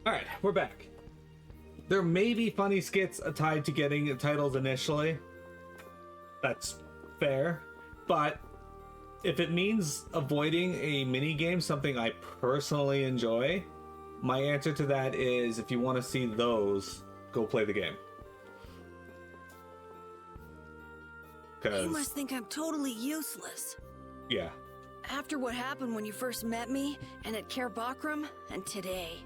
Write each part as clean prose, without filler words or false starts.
Alright, we're back. There may be funny skits tied to getting titles initially. That's fair. But if it means avoiding a mini game, something I personally enjoy, my answer to that is if you want to see those, go play the game. You must think I'm totally useless. Yeah. After what happened when you first met me, and at Care Bakram, and today.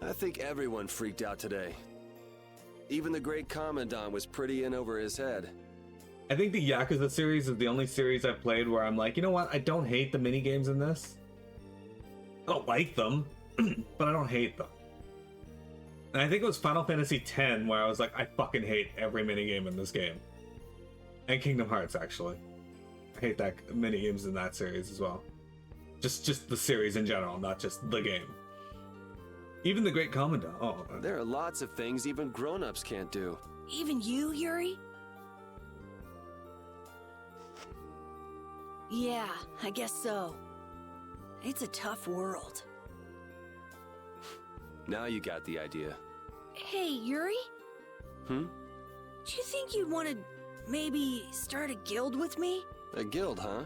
I think everyone freaked out today. Even the great Commandant was pretty in over his head. I think the Yakuza series is the only series I've played where I'm like, you know what? I don't hate the minigames in this. I don't like them, but I don't hate them. And I think it was Final Fantasy X where I was like, I fucking hate every minigame in this game. And Kingdom Hearts, actually. I hate that minigames in that series as well. Just the series in general, not just the game. Even the Great Commandant. Oh. There are lots of things even grown-ups can't do. Even you, Yuri? Yeah, I guess so. It's a tough world. Now you got the idea. Hey, Yuri? Hmm? Do you think you'd want to maybe start a guild with me? A guild, huh?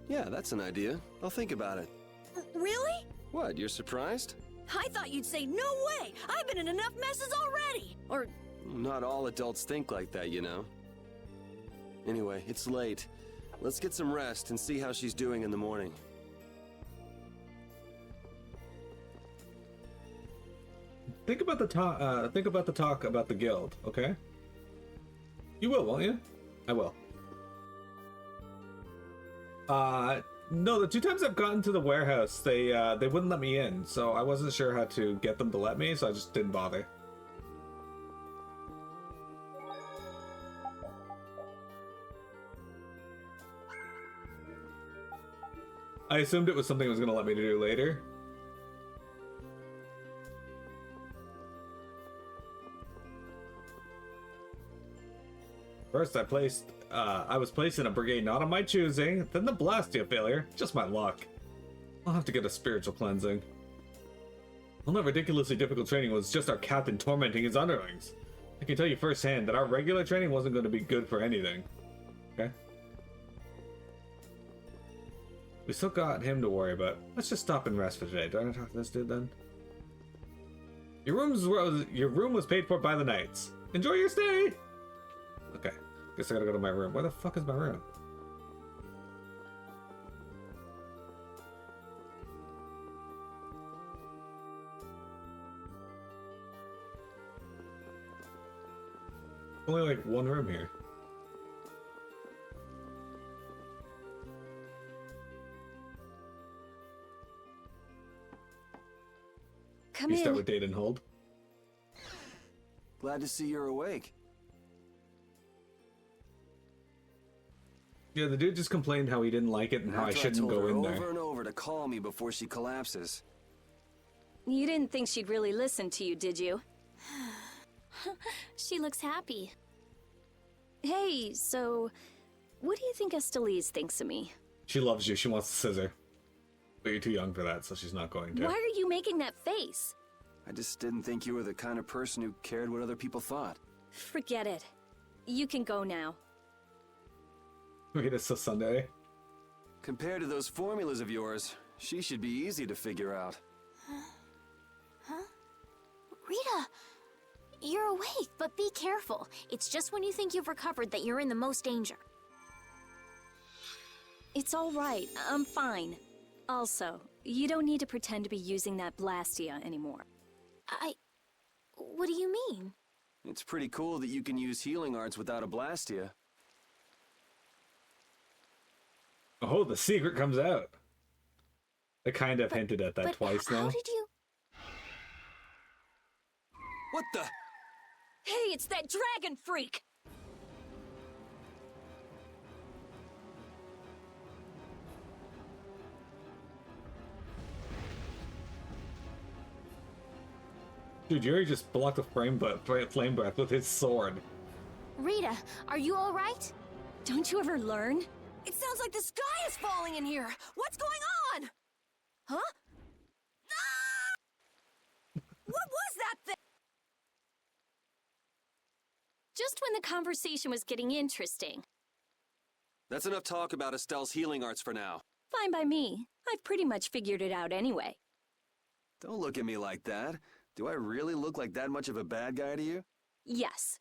Yeah, that's an idea. I'll think about it. Really? What, you're surprised? I thought you'd say, no way! I've been in enough messes already! Or... Not all adults think like that, you know. Anyway, it's late. Let's get some rest and see how she's doing in the morning. Think about the talk. Think about the talk about the guild, okay? You will, won't you? I will. No, the two times I've gotten to the warehouse, they wouldn't let me in, so I wasn't sure how to get them to let me, so I just didn't bother. I assumed it was something it was going to let me do later. First, I was placed in a brigade not of my choosing, then the Blastia failure, just my luck. I'll have to get a spiritual cleansing. All that ridiculously difficult training was just our captain tormenting his underlings. I can tell you firsthand that our regular training wasn't going to be good for anything. Okay? We still got him to worry about. Let's just stop and rest for today. Do I want to talk to this dude then? Your room was paid for by the knights. Enjoy your stay! Okay, guess I gotta go to my room. Where the fuck is my room? Only like one room here. Come You in. start with date and hold. Glad to see you're awake. Yeah, the dude just complained how he didn't like it and how I shouldn't go in there. Over and over to call me before she collapses. You didn't think she'd really listen to you, did you? She looks happy. Hey, so what do you think Estelle thinks of me? She loves you. She wants the scissor. But you're too young for that, so she's not going to. Why are you making that face? I just didn't think you were the kind of person who cared what other people thought. Forget it. You can go now. Wait, it's a Sunday. Compared to those formulas of yours, she should be easy to figure out. Huh? Rita, you're awake, but be careful. It's just when you think you've recovered that you're in the most danger. It's all right. I'm fine. Also, you don't need to pretend to be using that Blastia anymore. What do you mean? It's pretty cool that you can use healing arts without a Blastia. Oh, the secret comes out. I kind of hinted at that twice now. How did you... What the? Hey, it's that dragon freak! Dude, Yuri just blocked the flame breath with his sword. Rita, are you all right? Don't you ever learn? It sounds like the sky is falling in here! What's going on? Huh? Ah! just when the conversation was getting interesting. That's enough talk about Estelle's healing arts for now. Fine by me. I've pretty much figured it out anyway. Don't look at me like that. Do I really look like that much of a bad guy to you? Yes.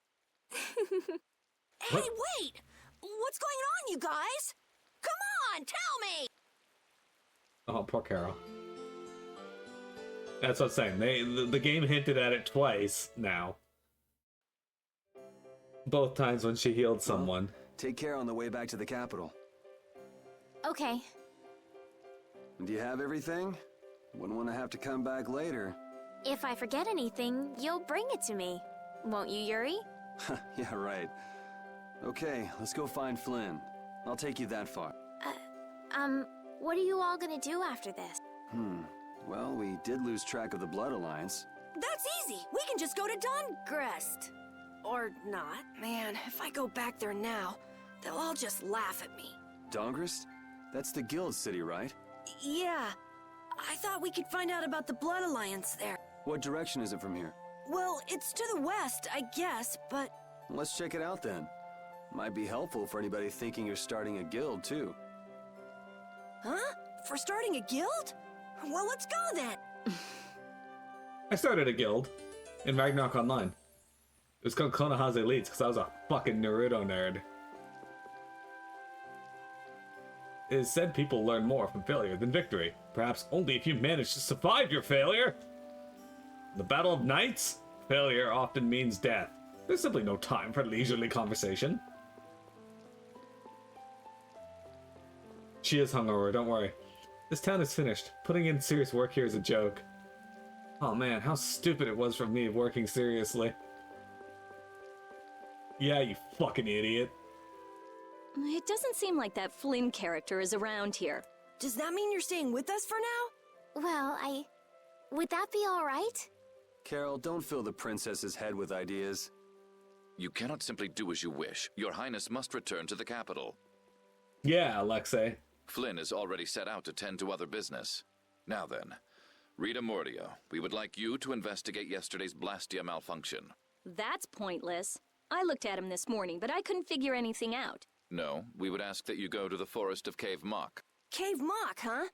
Hey, wait! What's going on, you guys? Come on, tell me! Oh, poor Carol. That's what I'm saying. The game hinted at it twice now. Both times when she healed someone. Well, take care on the way back to the capital. Okay. Do you have everything? Wouldn't want to have to come back later. If I forget anything, you'll bring it to me. Won't you, Yuri? Yeah, right. Okay, let's go find Flynn. I'll take you that far. What are you all gonna do after this? Well, we did lose track of the Blood Alliance. That's easy. We can just go to Dongrest. Or not. Man, if I go back there now, they'll all just laugh at me. Dongrest? That's the guild city, right? Yeah. I thought we could find out about the Blood Alliance there. What direction is it from here? Well, it's to the west, I guess, but... Let's check it out then. Might be helpful for anybody thinking you're starting a guild, too. Huh? For starting a guild? Well, let's go then. I started a guild in Ragnarok Online. It was called Konohase Elites because I was a fucking Naruto nerd. It is said people learn more from failure than victory. Perhaps only if you manage to survive your failure. The Battle of Knights? Failure often means death. There's simply no time for leisurely conversation. She is hungover, don't worry. This town is finished. Putting in serious work here is a joke. Oh man, how stupid it was from me working seriously. Yeah, you fucking idiot. It doesn't seem like that Flynn character is around here. Does that mean you're staying with us for now? Well, would that be all right? Carol, don't fill the princess's head with ideas. You cannot simply do as you wish. Your Highness must return to the capital. Yeah, Alexei. Flynn is already set out to tend to other business. Now then, Rita Mordia, we would like you to investigate yesterday's Blastia malfunction. That's pointless. I looked at him this morning, but I couldn't figure anything out. No, we would ask that you go to the forest of Cave Mock. Cave Mock, huh?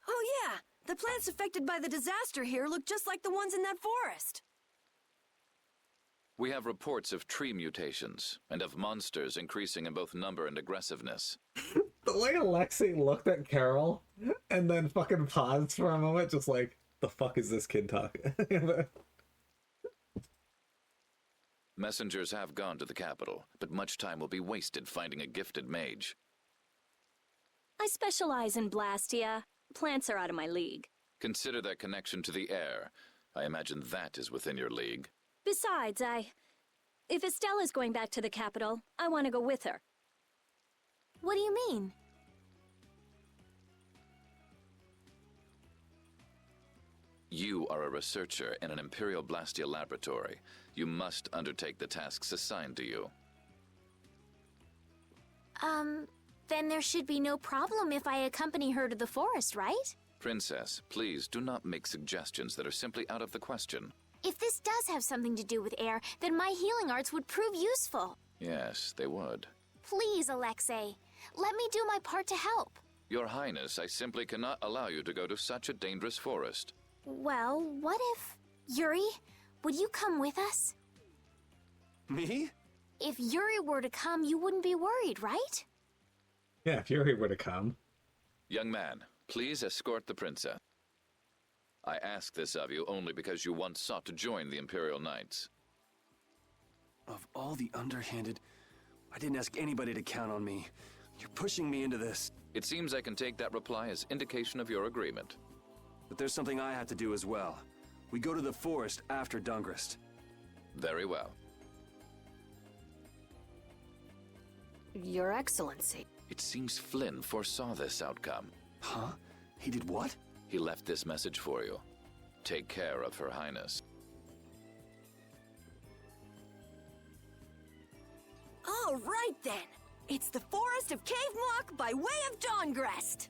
Oh yeah, the plants affected by the disaster here look just like the ones in that forest. We have reports of tree mutations, and of monsters increasing in both number and aggressiveness. The way Alexei looked at Carol and then fucking paused for a moment, just like, the fuck is this kid talking? Messengers have gone to the capital, but much time will be wasted finding a gifted mage. I specialize in Blastia. Plants are out of my league. Consider their connection to the air. I imagine that is within your league. Besides, if Estelle is going back to the capital, I want to go with her. What do you mean? You are a researcher in an Imperial Blastia laboratory. You must undertake the tasks assigned to you. Then there should be no problem if I accompany her to the forest, right? Princess, please do not make suggestions that are simply out of the question. If this does have something to do with air, then my healing arts would prove useful. Yes, they would. Please, Alexei, let me do my part to help. Your Highness, I simply cannot allow you to go to such a dangerous forest. Well, what if... Yuri, would you come with us? Me? If Yuri were to come, you wouldn't be worried, right? Yeah, if Yuri were to come. Young man, please escort the princess. I ask this of you only because you once sought to join the Imperial Knights. Of all the underhanded... I didn't ask anybody to count on me. You're pushing me into this. It seems I can take that reply as indication of your agreement. But there's something I have to do as well. We go to the forest after Dongrest. Very well. Your Excellency. It seems Flynn foresaw this outcome. Huh? He did what? He left this message for you. Take care of Her Highness. All right then. It's the forest of Cave Mock by way of Dongrest.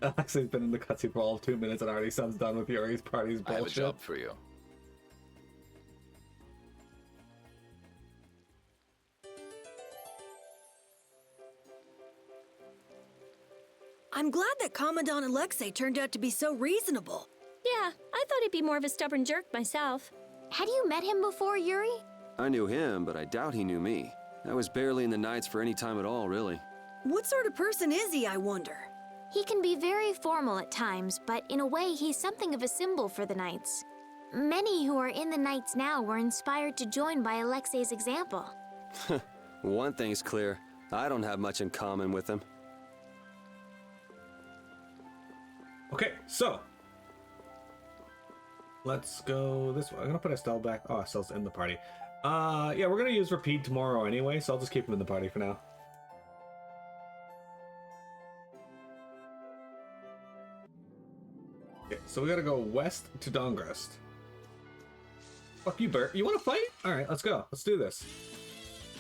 Alexei's been in the cutscene for all of 2 minutes and already sounds done with Yuri's party's I have a bullshit. job for you. I'm glad that Commandant Alexei turned out to be so reasonable. Yeah, I thought he'd be more of a stubborn jerk myself. Had you met him before, Yuri? I knew him, but I doubt he knew me. I was barely in the Knights for any time at all, really. What sort of person is he, I wonder? He can be very formal at times, but in a way, he's something of a symbol for the Knights. Many who are in the Knights now were inspired to join by Alexei's example. One thing's clear. I don't have much in common with him. Okay, so let's go this way. I'm gonna put Estelle back. Oh, Estelle's in the party. Yeah, we're gonna use Repeat tomorrow anyway, so I'll just keep him in the party for now. Okay, so we gotta go west to Dongrest. Fuck you, Bert. You wanna fight? Alright, let's go. Let's do this.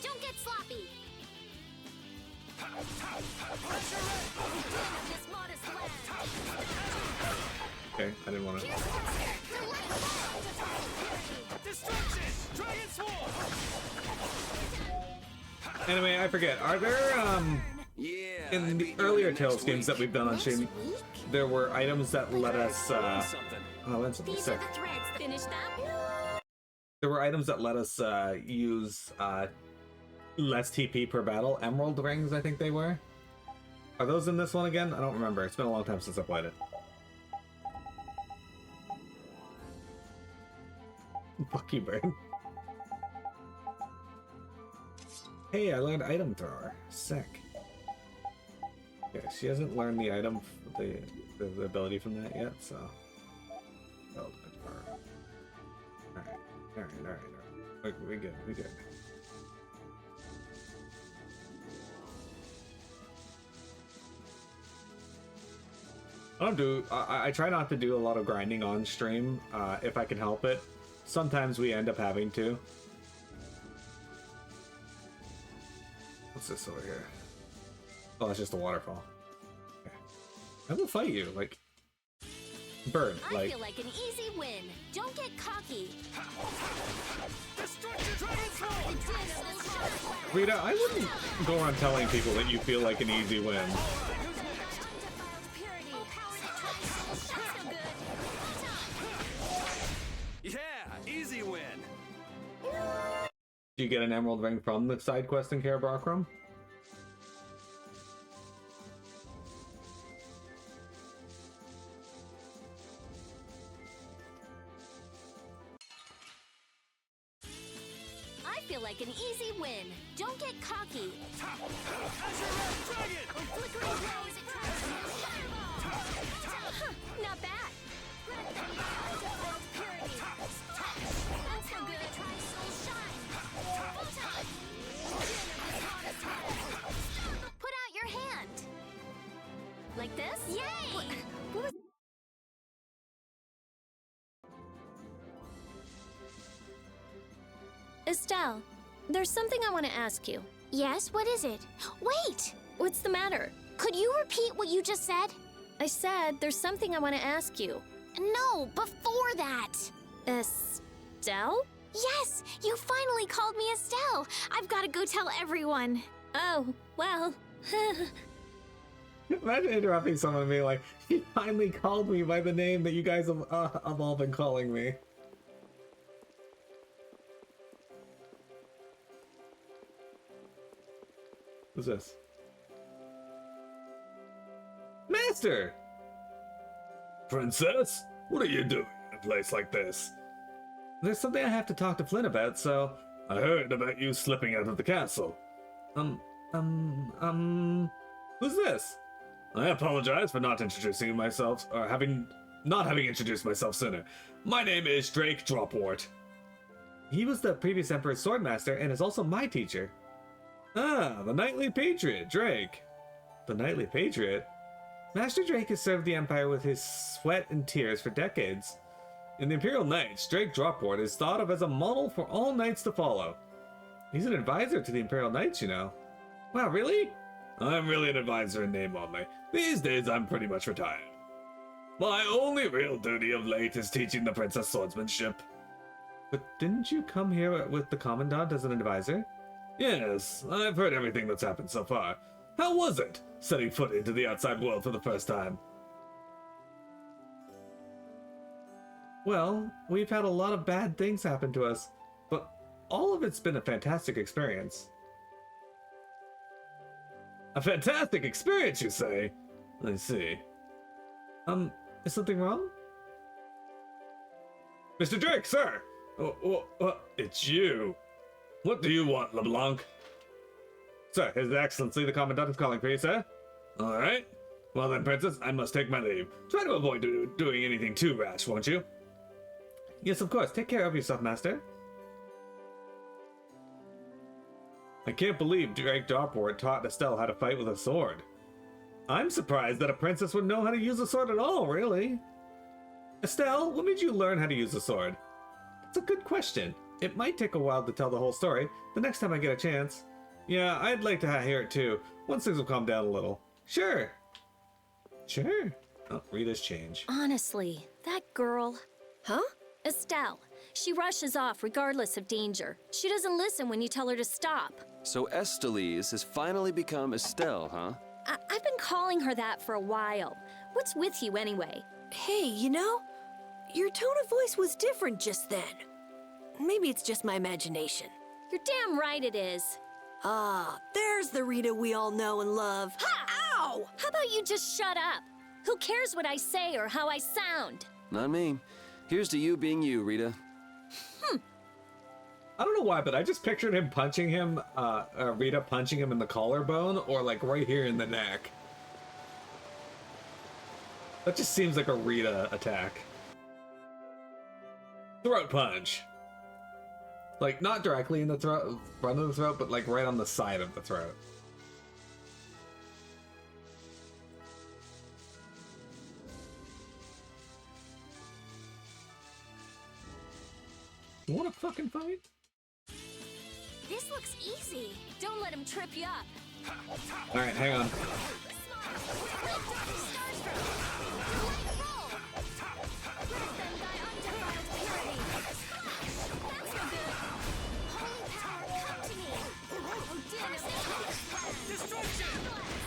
Don't get sloppy! Okay, I didn't wanna... Anyway, I forget. Are there, Yeah. in the earlier Tales games that we've done on stream, there were items that let us, I learned something These are sick. the threads that Finish that? There were items that let us use less TP per battle. Emerald rings, I think they were. Are those in this one again? I don't remember. It's been a long time since I played it. Fuck you, bird. Hey, I learned item thrower. Sick. Okay, she hasn't learned the item, the ability from that yet, so. Oh, good for her. Alright. We good. I try not to do a lot of grinding on stream, if I can help it. Sometimes we end up having to. What's this over here? Oh, it's just a waterfall. Okay. I will fight you, like... Bird, I like... feel like an easy win. Don't get cocky. Rita, I wouldn't go around telling people that you feel like an easy win. Yeah, easy win. Do you get an emerald ring from the side quest in Karabakram? I feel like an easy win. Don't get cocky. Not bad. That's no good. Put out your hand. Like this? Yay! Estelle, there's something I want to ask you. Yes, what is it? Wait! What's the matter? Could you repeat what you just said? I said there's something I want to ask you. No, before that. Estelle? Yes, you finally called me Estelle. I've got to go tell everyone. Oh, well. Imagine interrupting someone and being like, "He finally called me by the name that you guys have all been calling me." Who's this? Master! Princess? What are you doing in a place like this? There's something I have to talk to Flynn about, so... I heard about you slipping out of the castle. Who's this? I apologize for not introducing myself, or not having introduced myself sooner. My name is Drake Dropwort. He was the previous Emperor's swordmaster and is also my teacher. Ah, the Knightly Patriot, Drake. The Knightly Patriot? Master Drake has served the Empire with his sweat and tears for decades. In the Imperial Knights, Drake Dropwort is thought of as a model for all knights to follow. He's an advisor to the Imperial Knights, you know. Wow, really? I'm really an advisor in name only. These days, I'm pretty much retired. My only real duty of late is teaching the princess swordsmanship. But didn't you come here with the Commandant as an advisor? Yes, I've heard everything that's happened so far. How was it, setting foot into the outside world for the first time? Well, we've had a lot of bad things happen to us, but all of it's been a fantastic experience. A fantastic experience, you say? I see. Is something wrong? Mr. Drake, sir! It's you. What do you want, LeBlanc? Sir, His Excellency the Commandant is calling for you, sir. Alright. Well then, Princess, I must take my leave. Try to avoid doing anything too rash, won't you? Yes, of course. Take care of yourself, Master. I can't believe Drake Darport taught Estelle how to fight with a sword. I'm surprised that a princess would know how to use a sword at all, really. Estelle, what made you learn how to use a sword? That's a good question. It might take a while to tell the whole story, the next time I get a chance. Yeah, I'd like to hear it too, once things will calm down a little. Sure. Sure. Oh, Rita's change. Honestly, that girl... Huh? Estelle. She rushes off regardless of danger. She doesn't listen when you tell her to stop. So Estelle has finally become Estelle, huh? I've been calling her that for a while. What's with you anyway? Hey, you know, your tone of voice was different just then. Maybe it's just my imagination. You're damn right it is. Ah, there's the Rita we all know and love. Ha! Ow! How about you just shut up? Who cares what I say or how I sound? Not me. Here's to you being you, Rita. I don't know why, but I just pictured him punching him, Rita punching him in the collarbone, or like right here in the neck. That just seems like a Rita attack. Throat punch. Like, not directly in the throat, front of the throat, but like right on the side of the throat. You wanna fucking fight? This looks easy. Don't let him trip you up. Alright, hang on.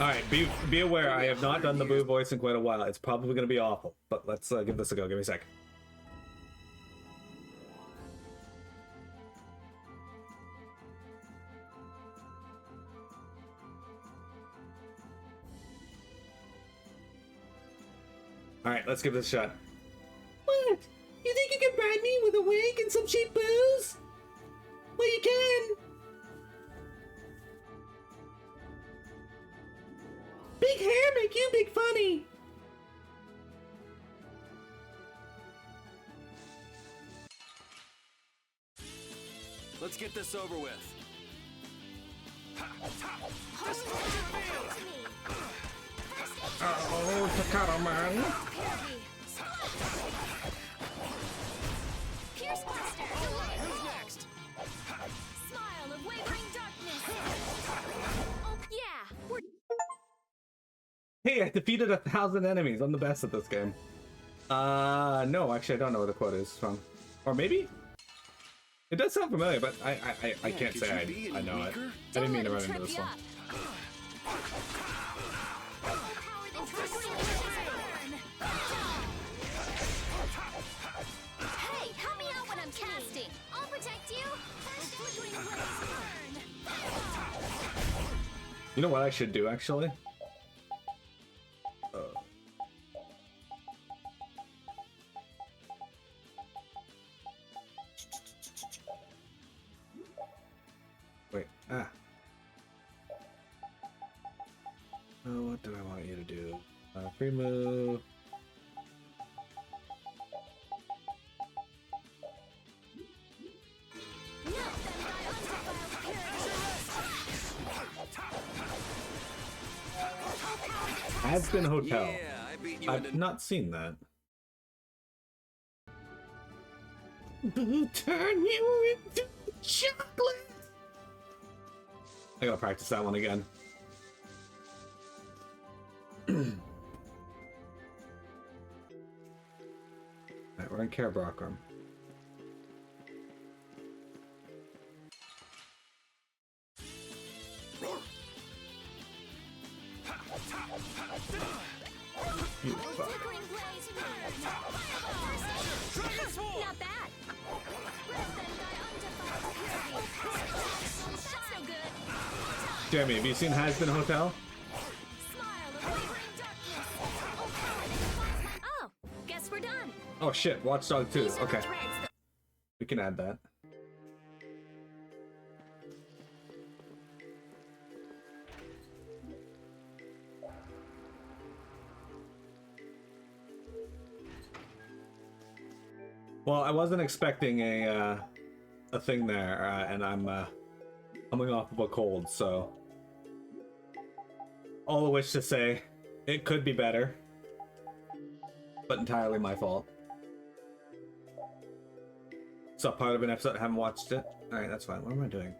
Alright, be aware, I have not done the Boo voice in quite a while. It's probably gonna be awful, but let's give this a go. Give me a sec. Alright, let's give this a shot. What? You think you can bribe me with a wig and some cheap booze? Well, you can. Big hair make you big funny. Let's get this over with. Oh, Takata man. Pierce Buster. Who's next? Smile of wavering darkness. Oh yeah, we're Hey, I defeated 1,000 enemies. I'm the best at this game. No, actually, I don't know where the quote is from. Or maybe? It does sound familiar, but I can't say I know it. I didn't mean to run into this one. Hey, help me out when I'm casting. I'll protect you. You know what I should do, actually? Wait, Oh, what do I want you to do? Free move. Aspen Hotel. Yeah, I beat you I've into... not seen that. Boo, turn you into chocolate! I gotta practice that one again. Alright, we're in Kerabrockram. Not bad. That's no good. Jeremy, have you seen Has Been Hotel? Oh, guess we're done. Oh shit, Watch Dogs 2. These are the Okay, threads that- we can add that. Well, I wasn't expecting a thing there, and I'm coming off of a cold, so all of which to say, it could be better, but entirely my fault. So part of an episode, I haven't watched it. All right, that's fine. What am I doing?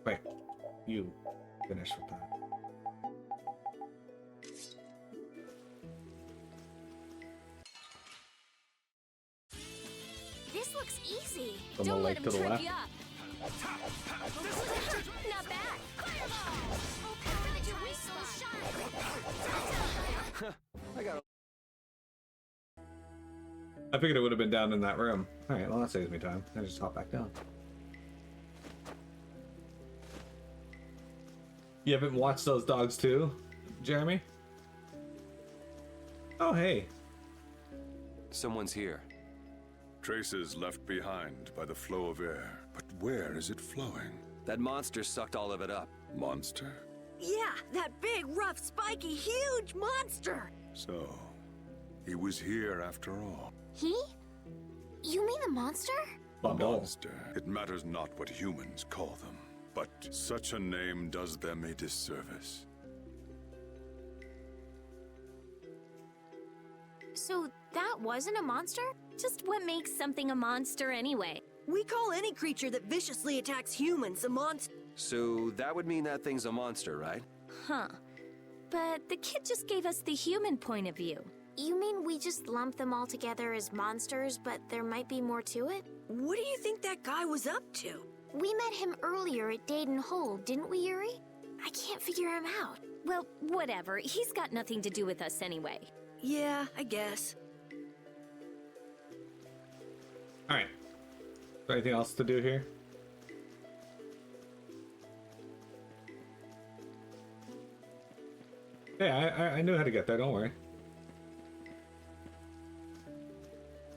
Wait, you finish with that. This looks easy. From the Don't let lake him to the trip left. you up. Not bad. Let your whistles shine. I got I figured it would have been down in that room. All right, well that saves me time. I just hop back down. You haven't watched those dogs too, Jeremy? Oh hey. Someone's here. Traces left behind by the flow of air. But where is it flowing? That monster sucked all of it up. Monster? Yeah, that big, rough, spiky, huge monster! So, he was here after all. He? You mean the monster? Bundle. Monster. It matters not what humans call them, but such a name does them a disservice. So that wasn't a monster? Just what makes something a monster anyway? We call any creature that viciously attacks humans a monster. So that would mean that thing's a monster, right? Huh. But the kid just gave us the human point of view. You mean we just lump them all together as monsters, but there might be more to it? What do you think that guy was up to? We met him earlier at Dayton Hole, didn't we, Yuri? I can't figure him out. Well, whatever. He's got nothing to do with us anyway. Yeah, I guess. All right. Is there anything else to do here? Yeah, I knew how to get there. Don't worry.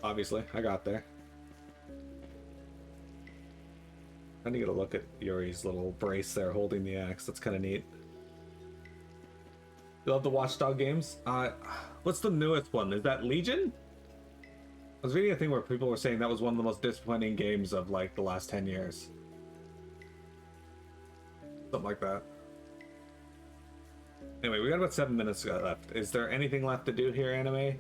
Obviously, I got there. I need to get a look at Yuri's little brace there holding the axe. That's kind of neat. You love the Watchdog games? What's the newest one? Is that Legion? I was reading a thing where people were saying that was one of the most disappointing games of like the last 10 years. Something like that. Anyway, we got about 7 minutes left. Is there anything left to do here, anime?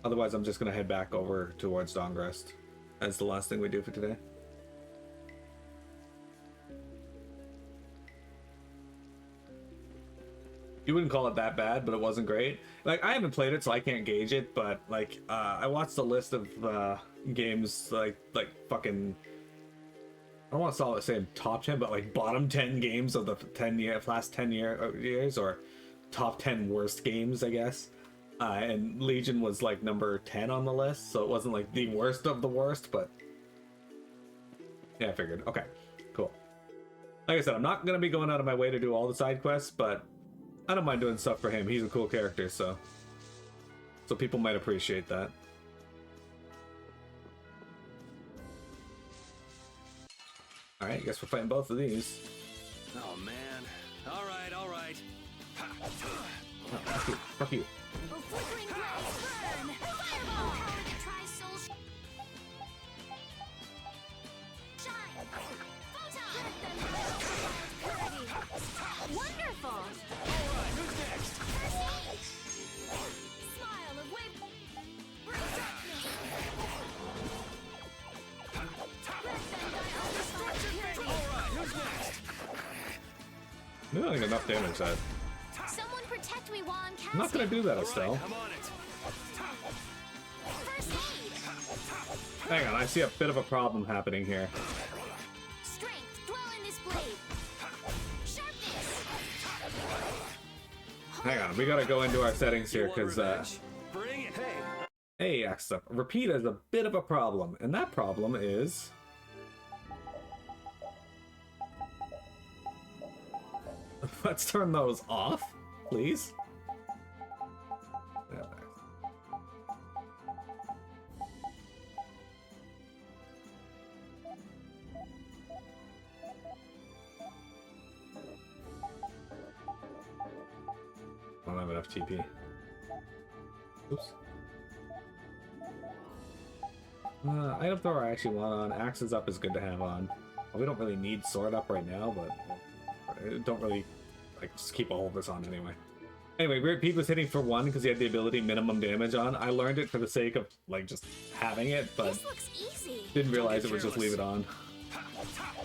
Otherwise, I'm just gonna head back over towards Dawngrest as the last thing we do for today. You wouldn't call it that bad, but it wasn't great. Like, I haven't played it, so I can't gauge it, but like, I watched a list of games like fucking, I don't want to say top 10, but like bottom 10 games of the last 10 years, or top 10 worst games, I guess. And Legion was like number 10 on the list, so it wasn't like the worst of the worst, but yeah, I figured. Okay, cool. Like I said, I'm not gonna be going out of my way to do all the side quests, but I don't mind doing stuff for him. He's a cool character, so people might appreciate that. All right, I guess we're fighting both of these. Oh man. All right, all right. Oh, fuck you. Fuck you. Oh, flickering blaze, burn! Fireball! Power that tries soul shine! Photon! Wonderful! Alright, who's next? Smile of wave. Bring darkness. Alright, who's next? You're not enough damage that. Someone protect me while I'm casting. I'm not gonna do that, Estelle. I'm on it. First aid. Hang on, I see a bit of a problem happening here. Strength. Dwell in this blade. Sharpness. Hang on, we gotta go into our settings here, You want because revenge? Bring it. Hey, Hey, Axe Up. Repeat is a bit of a problem, and that problem is... Let's turn those off, please. Yeah, there. I don't have enough TP. Oops. Item thrower I actually want on. Axes up is good to have on. We don't really need sword up right now, but I don't really like just keep all of this on anyway. Anyway, Pete was hitting for 1 because he had the ability minimum damage on. I learned it for the sake of like just having it, but This looks easy. didn't realize it was just leave it on. Holy power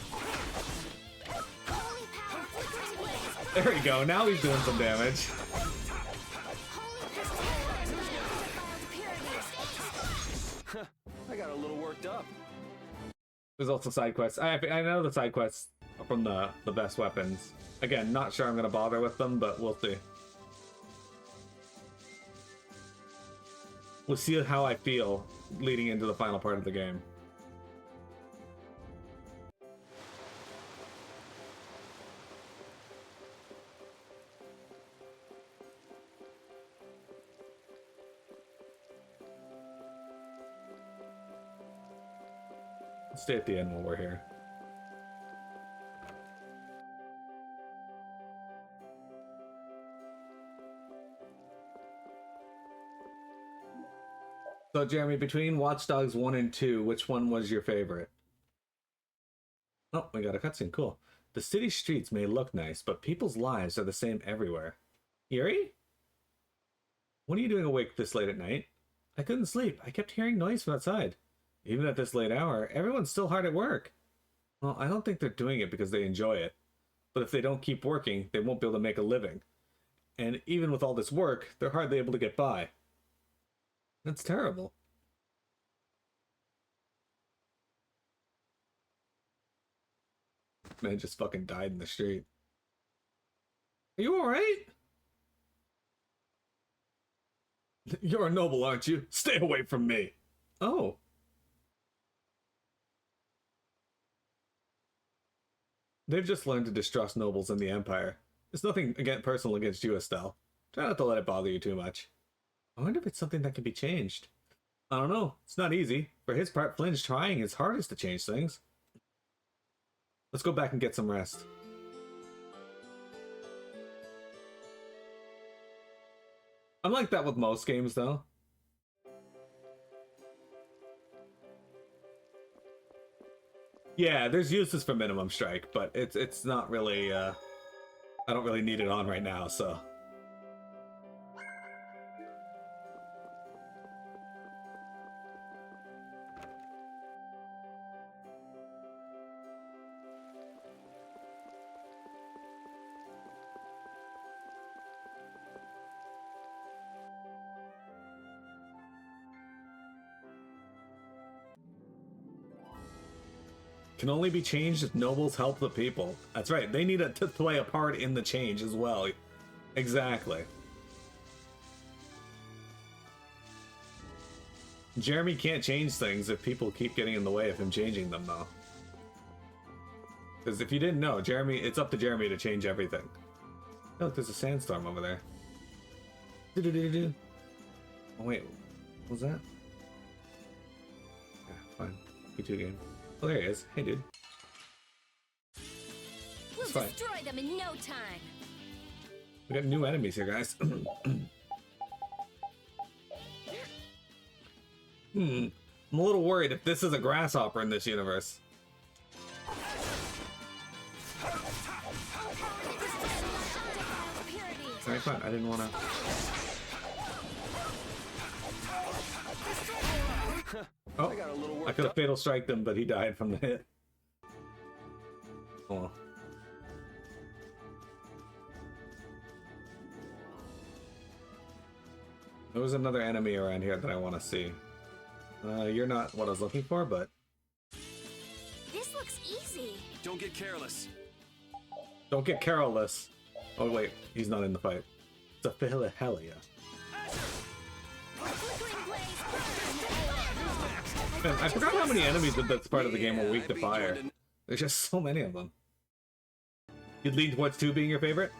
flickering blaze. There we go. Now he's doing some damage. Holy power defiled pyramids. I got a little worked up. There's also side quests. I know the side quests from the best weapons. Again, not sure I'm gonna bother with them, but we'll see. We'll see how I feel leading into the final part of the game. Let's stay at the end while we're here. So, Jeremy, between Watch Dogs 1 and 2, which one was your favorite? Oh, we got a cutscene. Cool. The city streets may look nice, but people's lives are the same everywhere. Eerie? What are you doing awake this late at night? I couldn't sleep. I kept hearing noise from outside. Even at this late hour, everyone's still hard at work. Well, I don't think they're doing it because they enjoy it. But if they don't keep working, they won't be able to make a living. And even with all this work, they're hardly able to get by. That's terrible. Man just fucking died in the street. Are you alright? You're a noble, aren't you? Stay away from me. Oh. They've just learned to distrust nobles in the Empire. There's nothing personal against you, Estelle. Try not to let it bother you too much. I wonder if it's something that can be changed. I don't know. It's not easy. For his part, Flynn's trying his hardest to change things. Let's go back and get some rest. I'm like that with most games, though. Yeah, there's uses for minimum strike, but it's not really, I don't really need it on right now, so... Can only be changed if nobles help the people. That's right, they need to play a part in the change as well. Exactly. Jeremy can't change things if people keep getting in the way of him changing them, though. Because if you didn't know, Jeremy, it's up to Jeremy to change everything. Oh, look, there's a sandstorm over there. Do-do-do-do. Oh, wait. What was that? Yeah, fine. P2 game. Oh, there he is. Hey, dude. We'll fine. destroy them in no time. We got new enemies here, guys. I'm a little worried if this is a grasshopper in this universe. Alright, fine. I didn't want to... Oh, I could have fatal striked him, but he died from the hit. Oh. There was another enemy around here that I want to see. You're not what I was looking for, but... This looks easy. Don't get careless. Don't get careless. Oh wait, he's not in the fight. It's a Heliord. Flickering blaze burn. Man, I forgot how many enemies at this part of the game were weak to fire. There's just so many of them. You'd lean towards 2 being your favorite?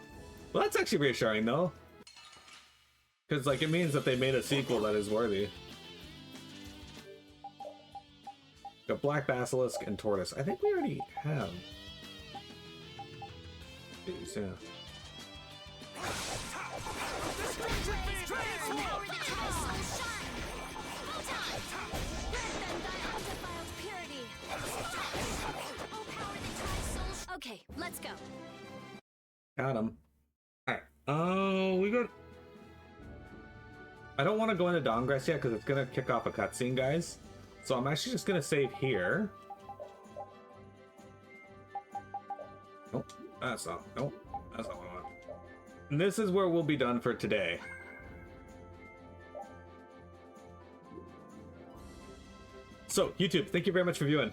Well, that's actually reassuring, though. Because, like, it means that they made a sequel that is worthy. Got Black Basilisk and Tortoise. I think we already have these, yeah. Okay, let's go. Got him. Alright. Oh, we got... I don't want to go into Dawngress yet because it's going to kick off a cutscene, guys. So I'm actually just going to save here. Nope. That's not... Nope. That's not what I want. And this is where we'll be done for today. So, YouTube, thank you very much for viewing.